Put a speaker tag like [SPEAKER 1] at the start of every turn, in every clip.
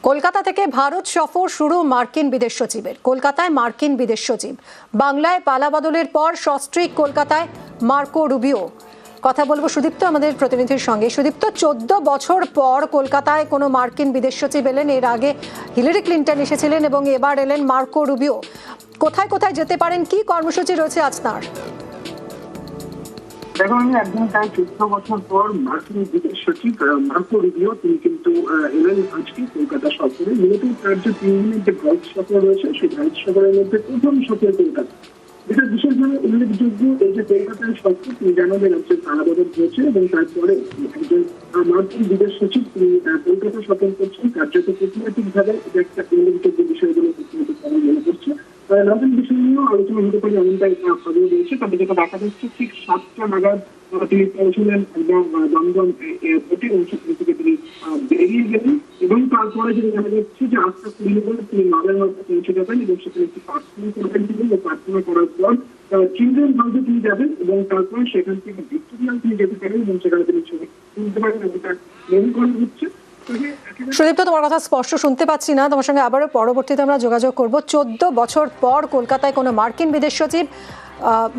[SPEAKER 1] কলকাতা থেকে ভারত সফর শুরু মার্কিন বিদেশ সচিবের। কলকাতায় মার্কিন বিদেশ সচিব, বাংলায় পালাবদলের পর সস্ত্রীক কলকাতায় মার্কো রুবিও। কথা বলবো সুদীপ্ত আমাদের প্রতিনিধির সঙ্গে। সুদীপ্ত, 14 বছর পর কলকাতায় কোনো মার্কিন বিদেশ সচিব এলেন। এর আগে হিলারি ক্লিন্টন এসেছিলেন এবং এবার এলেন মার্কো রুবিও। কোথায় কোথায় যেতে পারেন, কি কর্মসূচি রয়েছে আজ তাঁর?
[SPEAKER 2] দেখো, আমি একদম প্রায় 14 বছর পর মার্কিন বিদেশ সচিব মার্কো রুবিও তিনি কিন্তু এলেন আজকে কলকাতা সফরে। মূলত তার যে 3 দিনের যে ভারত সফর রয়েছে, সেই ভারত সফরের মধ্যে প্রথম সফর কলকাতা। এটা বিশেষভাবে উল্লেখযোগ্য। এই যে কলকাতায় সফর, তিনি জানাবেন হচ্ছে পালাবদল হয়েছে এবং তারপরে একজন মার্কিন বিদেশ সচিব তিনি কলকাতা সফর করছেন। কার্যত কূটনৈতিক ভাবে এটা একটা উল্লেখযোগ্য বিষয়গুলো কূটনৈতিক ভাবে মনে করছে। নতুন বিষয় নিয়েও আলোচনা হতে পারে এমনটাই খবর রয়েছে। তবে যেটা দেখা যাচ্ছে, ঠিক 7টা নাগাদ তিনি পৌঁছলেন এবং দমদম এয়ারপোর্টে, এবং সেখান থেকে তিনি বেরিয়ে গেলেন। এবং তারপরে যেটা জানা যাচ্ছে যে 8টা 20 তিনি মালের মধ্যে পৌঁছে যাবেন এবং সেখানে একটি প্রার্থনা করবেন তিনি। প্রার্থনা করার পর চিলড্রেন হাউসে তিনি যাবেন এবং তারপরে সেখান থেকে ভিক্টোরিয়াল তিনি যেতে পারেন এবং সেখানে তিনি ছবি তুলতে পারেন। এটা মনে করা হচ্ছে।
[SPEAKER 1] সুদীপ্ত, তোমার কথা স্পষ্ট শুনতে পাচ্ছি না, তোমার সঙ্গে আবারও পরবর্তীতে আমরা যোগাযোগ করব। 14 বছর পর কলকাতায় কোনো মার্কিন বিদেশ সচিব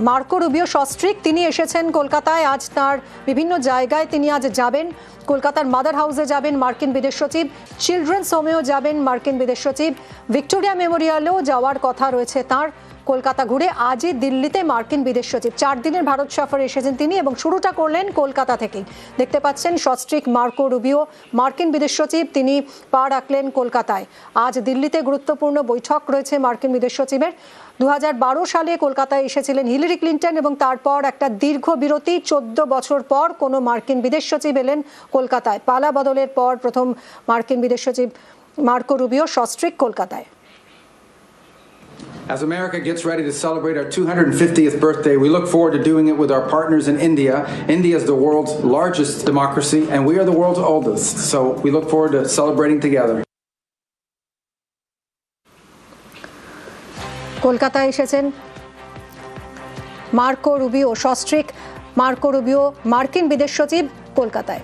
[SPEAKER 1] মার্কো রুবিও সস্ত্রীক তিনি এসেছেন কলকাতায়। আজ তার বিভিন্ন জায়গায় তিনি আজ যাবেন। কলকাতার মাদার হাউসে যাবেন মার্কিন বিদেশ সচিব, চিলড্রেন্স হোমেও যাবেন মার্কিন বিদেশ সচিব, ভিক্টোরিয়া মেমোরিয়ালেও যাওয়ার কথা রয়েছে তার। কলকাতা ঘুরে আজই দিল্লিতে মার্কিন বিদেশ সচিব 4 দিনের ভারত সফরে এসেছেন তিনি এবং শুরুটা করলেন কলকাতা থেকেই। দেখতে পাচ্ছেন সস্ত্রীক মার্কো রুবিও মার্কিন বিদেশ সচিব, তিনি পা রাখলেন কলকাতায়। আজ দিল্লিতে গুরুত্বপূর্ণ বৈঠক রয়েছে মার্কিন বিদেশ সচিবের। 2012 সালে কলকাতায় এসেছিলেন হিলারি ক্লিন্টন এবং তারপর একটা দীর্ঘ বিরতি। 14 বছর পর কোনো মার্কিন বিদেশ সচিব এলেন কলকাতায়। পালা বদলের পর প্রথম মার্কিন বিদেশ সচিব মার্কো রুবিও সস্ত্রীক কলকাতায়।
[SPEAKER 3] As America gets ready to celebrate our 250th birthday, we look forward to doing it with our partners in India. India is the world's largest democracy, and we are the world's oldest. So we look forward to celebrating together.
[SPEAKER 1] কলকাতায় এসেছেন Marco Rubio সস্ত্রীক। Marco Rubio মার্কিন বিদেশ সচিব কলকাতায়।